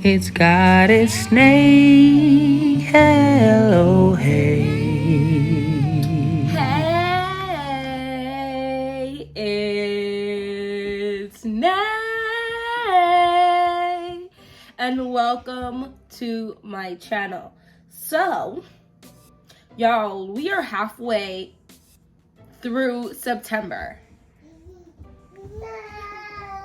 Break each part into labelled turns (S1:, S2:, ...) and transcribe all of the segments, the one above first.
S1: It's got its name. Hello, hey.
S2: Hey, it's Nay, and welcome to my channel. So, y'all, we are halfway through September.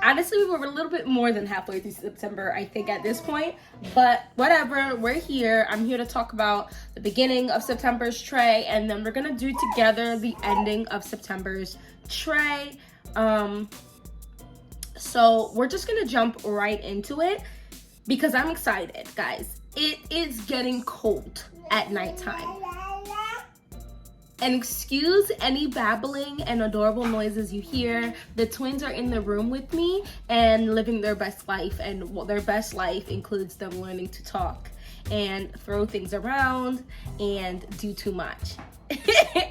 S2: Honestly, we're a little bit more than halfway through September, I think, at this point. But whatever, we're here. I'm here to talk about the beginning of September's tray, and then we're gonna do together the ending of September's tray. So we're just gonna jump right into it because I'm excited, guys. It is getting cold at nighttime. And excuse any babbling and adorable noises you hear. The twins are in the room with me and living their best life. And their best life includes them learning to talk and throw things around and do too much.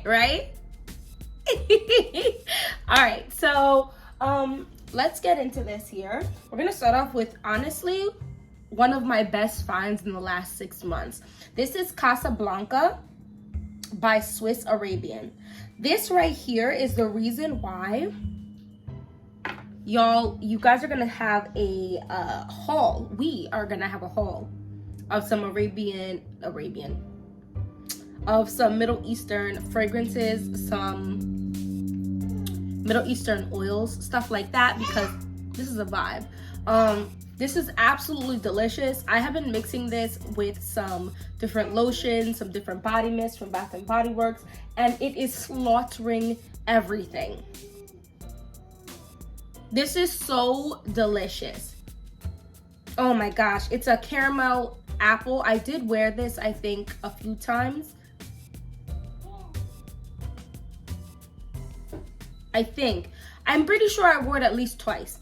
S2: Right? All right, so let's get into this here. We're gonna start off with, honestly, one of my best finds in the last 6 months. This is Casablanca by Swiss Arabian. This right here is the reason why you guys are gonna have a haul. We are gonna have a haul of some of some Middle Eastern fragrances, some Middle Eastern oils, stuff like that, because this is a vibe. This is absolutely delicious. I have been mixing this with some different lotions, some different body mists from Bath and Body Works, and it is slaughtering everything. This is so delicious. Oh my gosh, it's a caramel apple. I did wear this, I think, a few times. I'm pretty sure I wore it at least twice.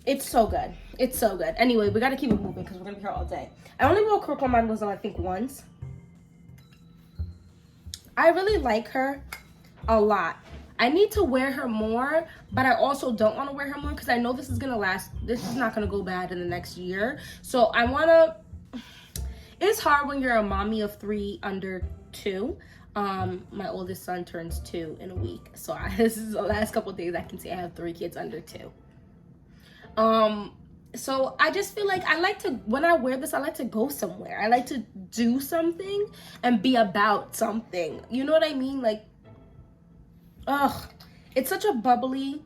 S2: It's so good. It's so good. Anyway, we gotta keep it moving because we're gonna be here all day. I only wore Coco Mademoiselle, I think, once. I really like her a lot. I need to wear her more, but I also don't want to wear her more because I know this is gonna last. This is not gonna go bad in the next year. So I wanna. It's hard when you're a mommy of 3 under 2. My oldest son turns 2 in a week, so this is the last couple of days I can say I have 3 kids under 2. So I just feel like when I wear this, I like to go somewhere. I like to do something and be about something. You know what I mean? Like, it's such a bubbly,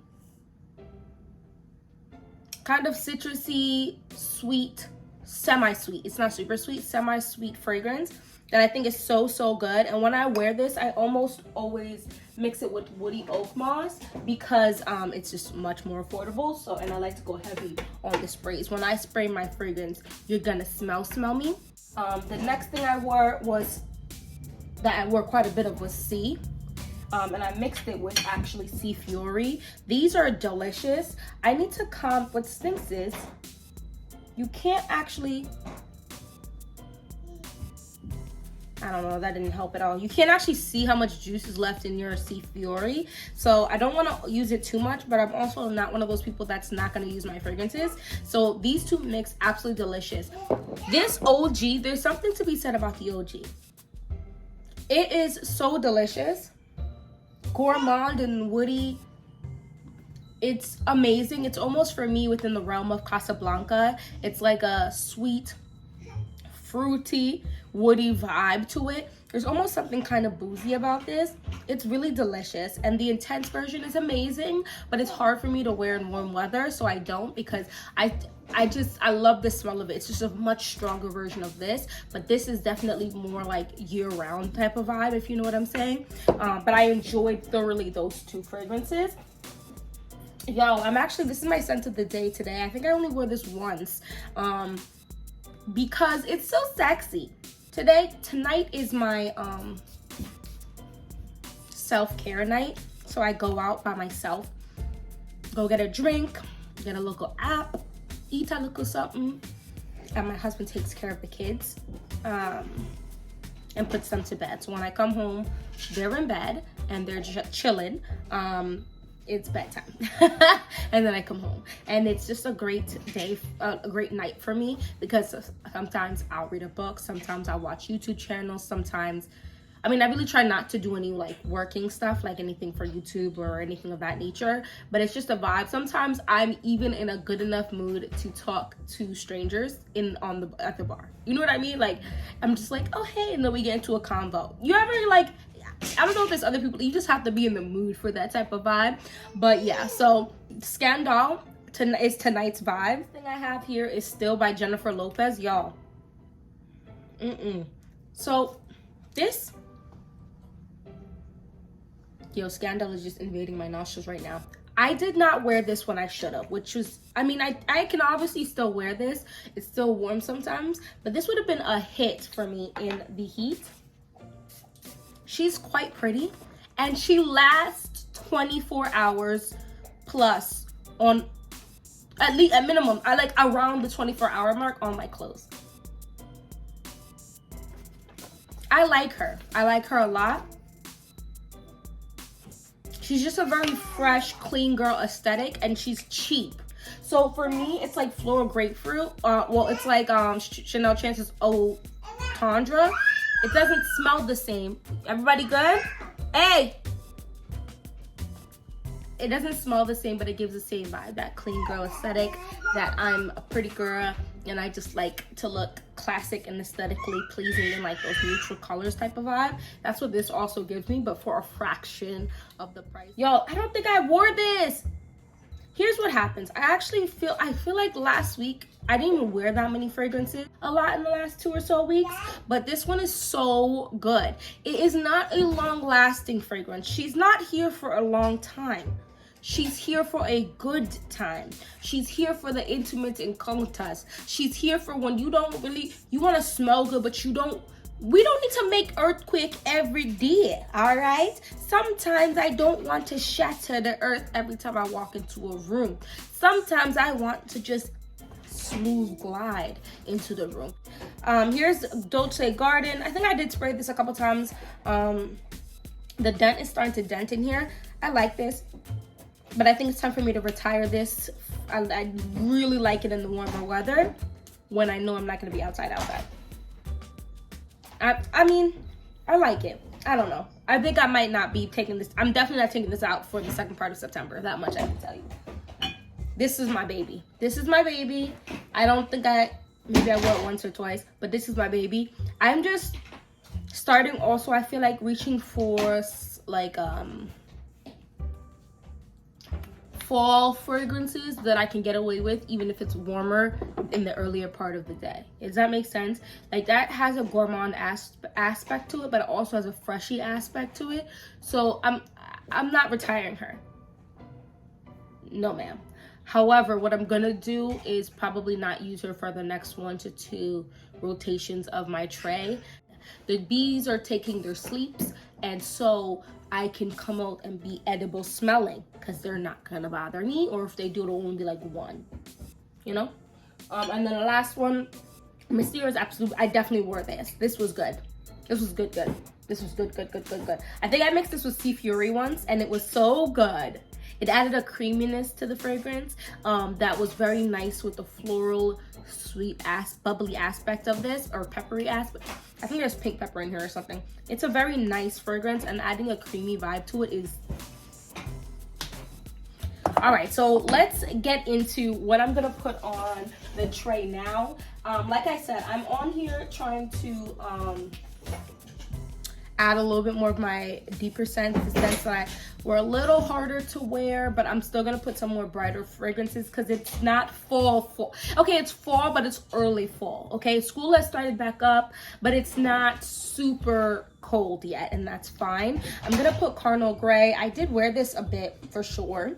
S2: kind of citrusy, sweet, semi-sweet. It's not super sweet, semi-sweet fragrance that I think is so, so good. And when I wear this, I almost always mix it with woody oak moss because it's just much more affordable. So, and I like to go heavy on the sprays. When I spray my fragrance, you're gonna smell me. The next thing I wore quite a bit of was C. And I mixed it with actually Sea Fury. These are delicious. I need to what stinks is you can't actually, I don't know, that didn't help at all. You can't actually see how much juice is left in your Sea Fury. So I don't want to use it too much, but I'm also not one of those people that's not going to use my fragrances. So these two mix absolutely delicious. This OG, there's something to be said about the OG. It is so delicious. Gourmand and woody. It's amazing. It's almost, for me, within the realm of Casablanca. It's like a sweet, fruity, woody vibe to it. There's almost something kind of boozy about this. It's really delicious, and the intense version is amazing, but it's hard for me to wear in warm weather, so I don't, because I love the smell of it. It's just a much stronger version of this, but this is definitely more like year-round type of vibe, if you know what I'm saying. But I enjoyed thoroughly those 2 fragrances. Yo, this is my scent of the day today. I think I only wore this once because it's so sexy. Tonight is my self-care night. So I go out by myself, go get a drink, get a local app, eat a little something, and my husband takes care of the kids and puts them to bed. So when I come home, they're in bed and they're just chilling. it's bedtime. And then I come home, and it's just a great day, a great night for me, because sometimes I'll read a book, sometimes I'll watch YouTube channels, sometimes, I mean, I really try not to do any like working stuff, like anything for YouTube or anything of that nature, but it's just a vibe. Sometimes I'm even in a good enough mood to talk to strangers at the bar. You know what I mean? Like, I'm just like, oh hey, and then we get into a convo. You ever like, I don't know if there's other people, you just have to be in the mood for that type of vibe. But yeah, so Scandal is tonight's vibe. The thing I have here is still by Jennifer Lopez, y'all. So this, yo, Scandal is just invading my nostrils right now. I did not wear this when I should have, which was, I mean, I can obviously still wear this. It's still warm sometimes, but this would have been a hit for me in the heat. She's quite pretty, and she lasts 24 hours plus on, at least at minimum, I like around the 24-hour mark on my clothes. I like her a lot. She's just a very fresh, clean girl aesthetic, and she's cheap. So for me, it's like floral grapefruit. Well, it's like Chanel Chance's Eau Tendre. It doesn't smell the same. Everybody good? Hey! It doesn't smell the same, but it gives the same vibe. That clean girl aesthetic, that I'm a pretty girl, and I just like to look classic and aesthetically pleasing in like those neutral colors type of vibe. That's what this also gives me, but for a fraction of the price. Yo, I don't think I wore this. Here's what happens. I feel like last week I didn't even wear that many fragrances a lot in the last 2 or so weeks, but this one is so good. It is not a long-lasting fragrance. She's not here for a long time. She's here for a good time. She's here for the intimate encounters. She's here for when you want to smell good, but we don't need to make earthquake every day, all right? Sometimes I don't want to shatter the earth every time I walk into a room. Sometimes I want to just smooth glide into the room. Here's Dolce Garden. I think I did spray this a couple times. The dent is starting to dent in here. I like this, but I think it's time for me to retire this. I really like it in the warmer weather when I know I'm not going to be outside. I mean, I like it. I don't know. I think I might not be taking this. I'm definitely not taking this out for the second part of September. That much I can tell you. This is my baby. This is my baby. I don't think maybe I wore it once or twice, but this is my baby. I'm just starting also, I feel like reaching for like, fall fragrances that I can get away with, even if it's warmer in the earlier part of the day. Does that make sense? Like, that has a gourmand aspect to it, but it also has a freshy aspect to it. So I'm not retiring her. No, ma'am. However, what I'm gonna do is probably not use her for the next 1 to 2 rotations of my tray. The bees are taking their sleeps, and so I can come out and be edible smelling, because they're not gonna bother me, or if they do, it'll only be like 1, you know? And then the last one, Mysterious Absolute. I definitely wore this. This was good. This was good. This was good. I think I mixed this with Sea Fury once, and it was so good. It added a creaminess to the fragrance that was very nice with the floral, sweet bubbly aspect of this, or peppery aspect. I think there's pink pepper in here or something. It's a very nice fragrance, and adding a creamy vibe to it is... All right, so let's get into what I'm gonna put on the tray now. Like I said, I'm on here trying to add a little bit more of my deeper scents, the scents that were a little harder to wear, but I'm still gonna put some more brighter fragrances because it's not fall. Okay, it's fall, but it's early fall, okay? School has started back up, but it's not super cold yet, and that's fine. I'm gonna put Carnal Gray. I did wear this a bit for sure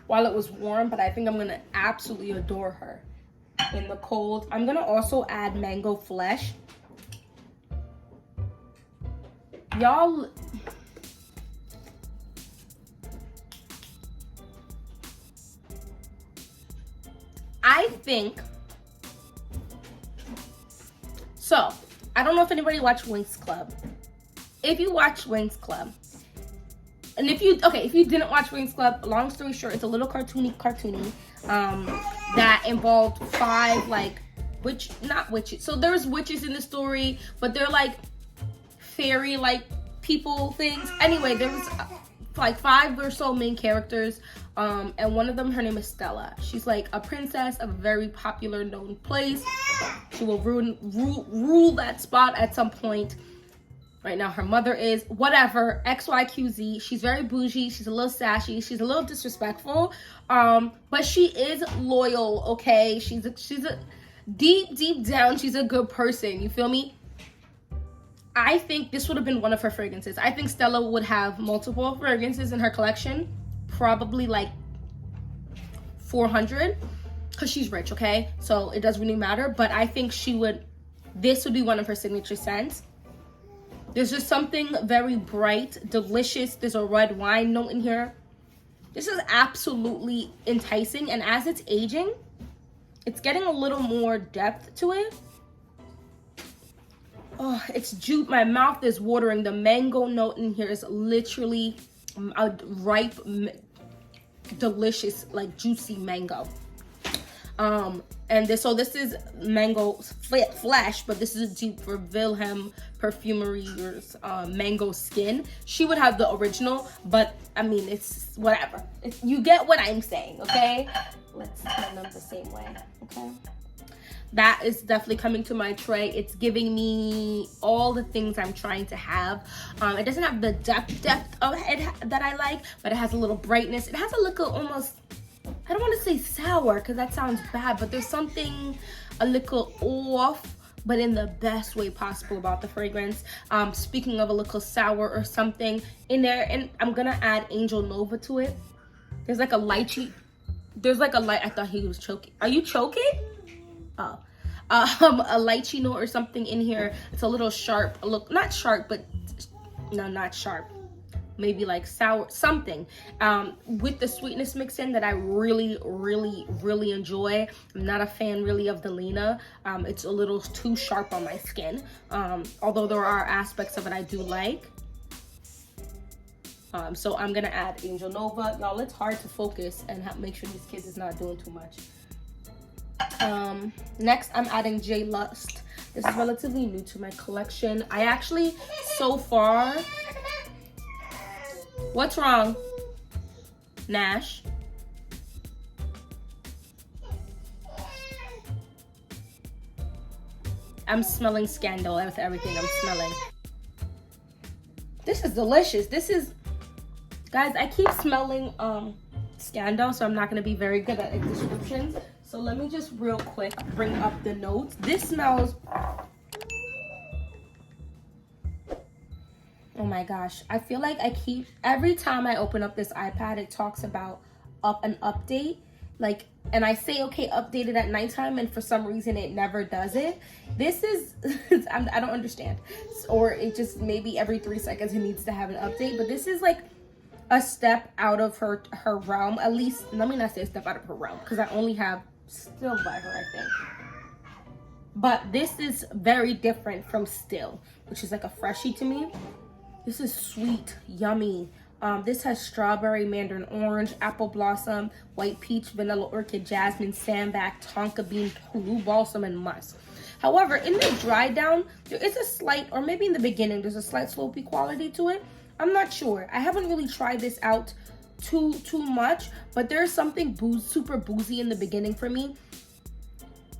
S2: while it was warm, but I think I'm gonna absolutely adore her in the cold. I'm gonna also add Mango Flesh. Y'all, I think, so, I don't know if anybody watched Winx Club. If you watch Winx Club, And if you didn't watch Wings Club, long story short, it's a little cartoony, that involved 5 like not witches. So there's witches in the story, but they're like fairy like people things. Anyway, there was like 5 or so main characters, and one of them, her name is Stella. She's like a princess of a very popular known place. She will rule that spot at some point. Right now her mother is whatever, XYQZ. She's very bougie, she's a little sassy, she's a little disrespectful, but she is loyal, okay? She's a deep down, she's a good person, you feel me? I think this would have been one of her fragrances. I think Stella would have multiple fragrances in her collection, probably like 400, because she's rich, okay? So it doesn't really matter, but I think this would be one of her signature scents. There's just something very bright, delicious. There's a red wine note in here. This is absolutely enticing, and as it's aging, it's getting a little more depth to it. Oh, it's juice. My mouth is watering. The mango note in here is literally a ripe, delicious, like juicy mango. And this is mango flesh, but this is a dupe for Wilhelm Perfumery's mango skin. She would have the original, but I mean, it's whatever. You get what I'm saying, okay? Let's turn them the same way, okay? That is definitely coming to my tray. It's giving me all the things I'm trying to have. It doesn't have the depth of it that I like, but it has a little brightness. It has a little almost, I don't want to say sour because that sounds bad, but there's something a little off, but in the best way possible about the fragrance. Speaking of a little sour or something in there, and I'm gonna add Angel Nova to it. There's like a lychee. I thought he was choking. Are you choking? Oh. A lychee note or something in here. It's a little sharp. Not sharp, but no, not sharp. Maybe like sour, something with the sweetness mixed in that I really enjoy. I'm not a fan really of the Lena. It's a little too sharp on my skin, although there are aspects of it I do like. So I'm gonna add Angel Nova. Y'all, it's hard to focus and make sure these kids is not doing too much. Next I'm adding J Lust. This is relatively new to my collection. I actually, so far, what's wrong, Nash? I'm smelling Scandal with everything I'm smelling. This is delicious. This is, guys, I keep smelling Scandal, so I'm not gonna be very good at descriptions. So let me just real quick bring up the notes. This smells, oh my gosh. I feel like every time I open up this iPad, it talks about an update. Like, and I say, okay, update it at nighttime, and for some reason it never does it. This is, I don't understand. Or it just, maybe every 3 seconds it needs to have an update. But this is like a step out of her realm. At least, let me not say a step out of her realm, because I only have Still by her, I think. But this is very different from Still, which is like a freshie to me. This is sweet, yummy. This has strawberry, mandarin orange, apple blossom, white peach, vanilla orchid, jasmine, sambac, tonka bean, blue balsam, and musk. However, in the dry down, there is a slight, or maybe in the beginning, there's a slight slopey quality to it. I'm not sure. I haven't really tried this out too much, but there's something super boozy in the beginning for me.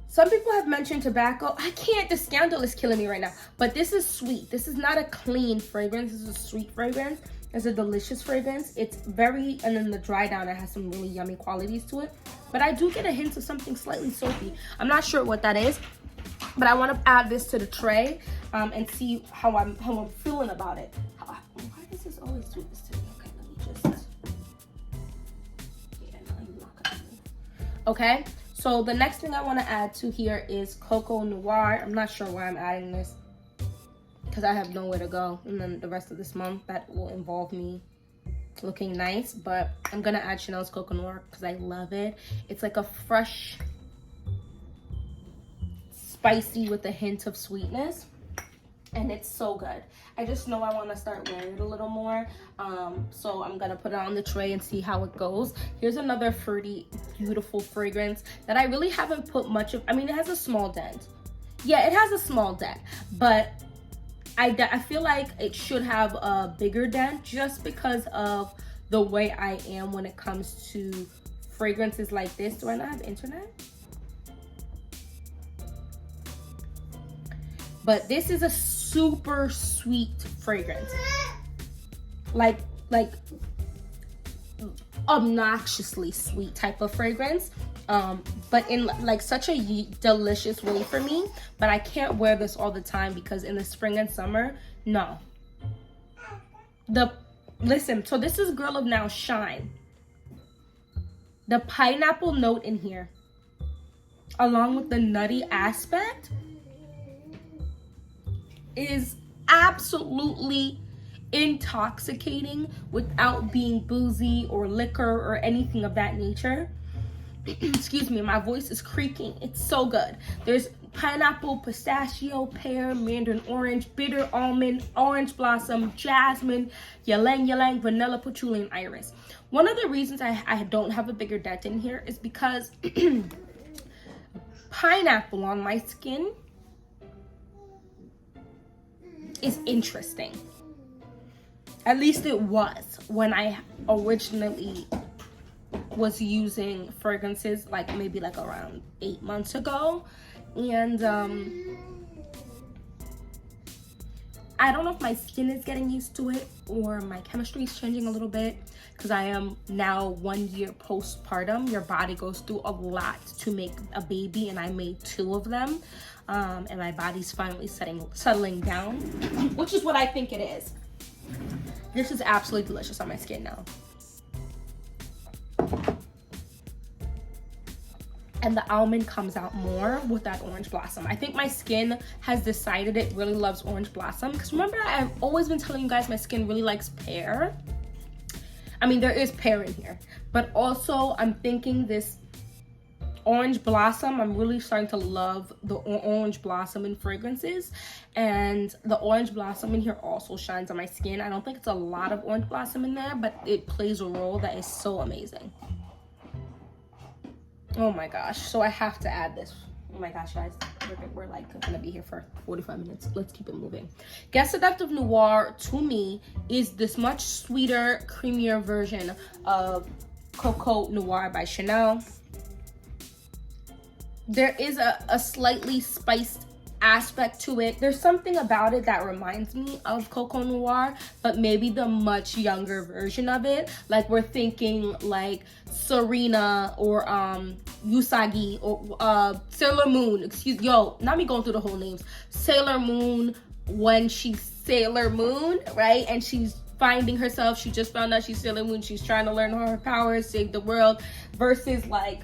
S2: Some people have mentioned tobacco. I can't, the Scandal is killing me right now. But this is sweet. This is not a clean fragrance. This is a sweet fragrance. It's a delicious fragrance. It's very, and then the dry down, it has some really yummy qualities to it. But I do get a hint of something slightly soapy. I'm not sure what that is, but I want to add this to the tray and see how I'm feeling about it. Why does this always do this to me? Okay, let me just, yeah, no, I'm not gonna move. Okay. So the next thing I want to add to here is Coco Noir. I'm not sure why I'm adding this, because I have nowhere to go. And then the rest of this month, that will involve me looking nice. But I'm going to add Chanel's Coco Noir because I love it. It's like a fresh, spicy with a hint of sweetness. and it's so good. I just know I want to start wearing it a little more, so I'm gonna put it on the tray and see how it goes. Here's another fruity, beautiful fragrance that I really haven't put much of. I mean, it has a small dent. Yeah, it has a small dent, but I feel like it should have a bigger dent just because of the way I am when it comes to fragrances like this. Do I not have internet? But this is a super sweet fragrance. Like obnoxiously sweet type of fragrance. But in like such a delicious way for me. But I can't wear this all the time because in the spring and summer, no. Listen, so this is Girl of Now Shine. The pineapple note in here, along with the nutty aspect, is absolutely intoxicating without being boozy or liquor or anything of that nature. Excuse me, my voice is creaking. It's so good. There's pineapple, pistachio, pear, mandarin orange, bitter almond, orange blossom, jasmine, ylang ylang, vanilla, patchouli, and iris. One of the reasons I don't have a bigger dent in here is because pineapple on my skin is interesting. At least it was when I originally was using fragrances, like maybe like around 8 months ago. And I don't know if my skin is getting used to it or my chemistry is changing a little bit, because I am now 1 year postpartum. Your body goes through a lot to make a baby, and I made 2 of them. And my body's finally settling down, which is what I think it is. This is absolutely delicious on my skin now. And the almond comes out more with that orange blossom. I think my skin has decided it really loves orange blossom. Because remember, I've always been telling you guys my skin really likes pear. I mean, there is pear in here. But also, I'm thinking this orange blossom, I'm really starting to love the orange blossom in fragrances. And the orange blossom in here also shines on my skin. I don't think it's a lot of orange blossom in there, but it plays a role that is so amazing. Oh my gosh, so I have to add this. Oh my gosh, guys, we're like gonna be here for 45 minutes. Let's keep it moving. Guess Seductive Noir, to me, is this much sweeter, creamier version of Coco Noir by Chanel. There is a slightly spiced aspect to it. There's something about it that reminds me of Coco Noir, but maybe the much younger version of it. Like, we're thinking like Serena or Usagi or Sailor Moon. Not me going through the whole names. Sailor Moon, when she's Sailor Moon, right? And she's finding herself. She just found out she's Sailor Moon. She's trying to learn her powers, save the world, versus like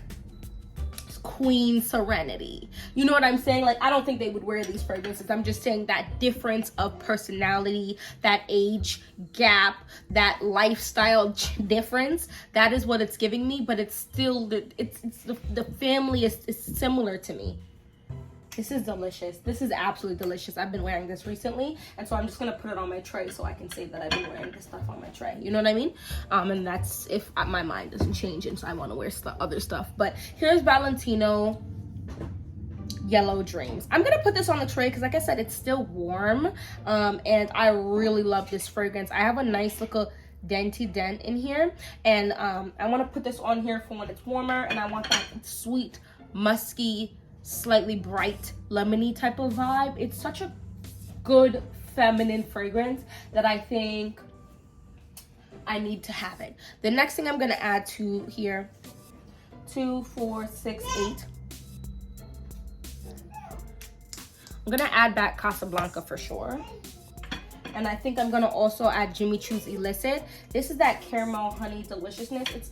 S2: Queen Serenity. You know what I'm saying? Like, I don't think they would wear these fragrances. I'm just saying that difference of personality, that age gap, that lifestyle difference, that is what it's giving me. But it's still, the family is similar to me. This is delicious. This is absolutely delicious. I've been wearing this recently, and so I'm just gonna put it on my tray so I can say that I've been wearing this stuff on my tray. You know what I mean? And that's if my mind doesn't change and so I want to wear other stuff. But here's Valentino Yellow Dreams. I'm gonna put this on the tray because, like I said, it's still warm, and I really love this fragrance. I have a nice little denty dent in here, and I want to put this on here for when it's warmer, and I want that sweet, musky, slightly bright lemony type of vibe. It's such a good feminine fragrance that I think I need to have it. The next thing I'm gonna add to here, 2, 4, 6, 8. I'm gonna add back Casablanca for sure. And I think I'm gonna also add Jimmy Choo's Illicit. This is that caramel honey deliciousness. It's,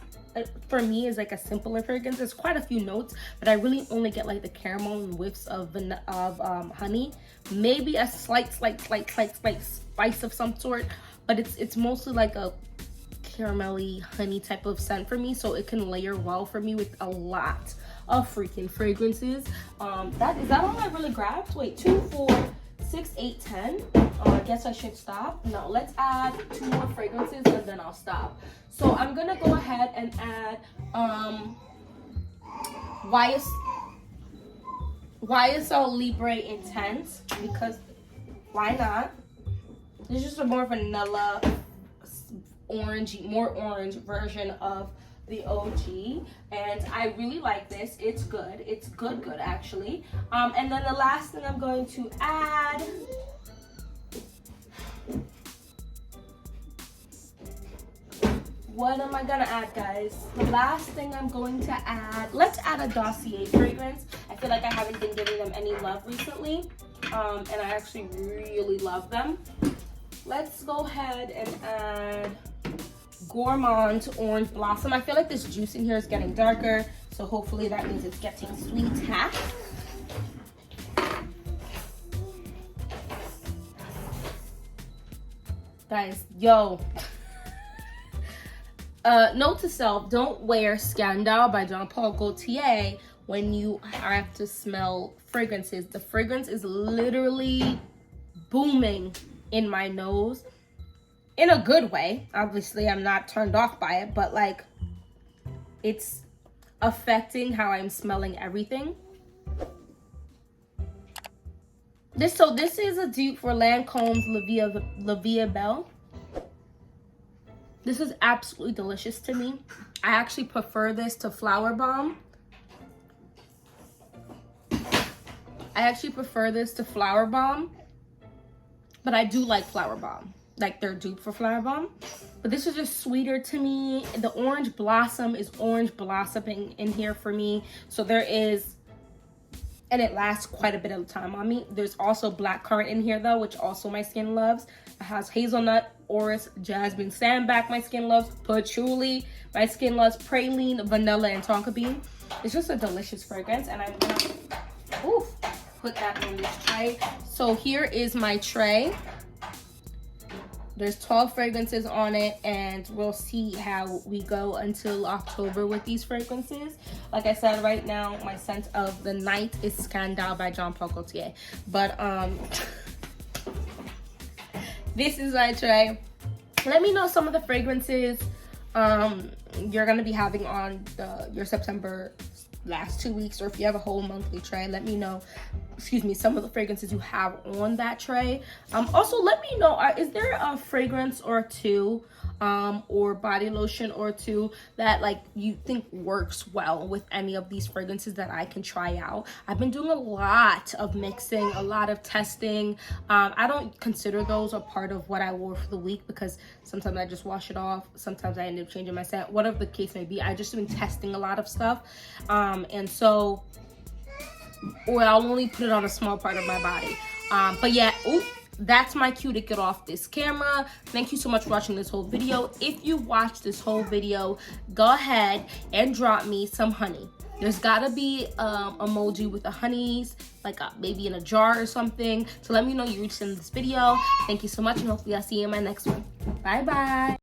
S2: for me, is like a simpler fragrance. There's quite a few notes, but I really only get like the caramel and whiffs of honey. Maybe a slight spice of some sort, but it's mostly like a caramelly honey type of scent for me, so it can layer well for me with a lot of freaking fragrances. Is that all I really grabbed? Wait, 2, 4, 6, 8, 10. I guess I should stop. No, let's add 2 more fragrances and then I'll stop. So I'm gonna go ahead and add YSL Libre Intense, because why not? This is just a more vanilla, orangey, more orange version of the OG, and I really like this. It's good. It's good actually. And then the last thing I'm going to add, what am I gonna add, guys? The last thing I'm going to add, let's add a Dossier fragrance. I feel like I haven't been giving them any love recently, and I actually really love them. Let's go ahead and add Gourmand Orange Blossom. I feel like this juice in here is getting darker, so hopefully that means it's getting sweet. Guys, yo. Note to self, don't wear Scandal by Jean Paul Gaultier when you have to smell fragrances. The fragrance is literally booming in my nose. In a good way. Obviously, I'm not turned off by it, but like, it's affecting how I'm smelling everything. This is a dupe for Lancome's La Vie Belle. This is absolutely delicious to me. I actually prefer this to Flower Bomb. But I do like Flower Bomb. Like their dupe for Flower Bomb. But this is just sweeter to me. The orange blossom is orange blossoming in here for me. So there is, and it lasts quite a bit of time on me. There's also blackcurrant in here though, which also my skin loves. It has hazelnut, orris, jasmine, sandback, my skin loves. Patchouli, my skin loves. Praline, vanilla, and tonka bean. It's just a delicious fragrance, and I'm gonna put that on this tray. So here is my tray. There's 12 fragrances on it, and we'll see how we go until October with these fragrances. Like I said, right now, my scent of the night is Scandal by Jean Paul Gaultier. But this is my tray. Let me know some of the fragrances you're gonna be having on your September last 2 weeks, or if you have a whole monthly tray, let me know, some of the fragrances you have on that tray. Also, let me know, is there a fragrance or two or body lotion or two that like you think works well with any of these fragrances that I can try out? I've been doing a lot of mixing, a lot of testing. I don't consider those a part of what I wore for the week, because sometimes I just wash it off, sometimes I end up changing my scent, whatever the case may be. I just been testing a lot of stuff, and so, or I'll only put it on a small part of my body. But yeah, that's my cue to get off this camera. Thank you so much for watching this whole video. If you watched this whole video, go ahead and drop me some honey. There's gotta be emoji with the honeys, like maybe in a jar or something, to let me know you reached in this video. Thank you so much, and hopefully I'll see you in my next one. Bye bye.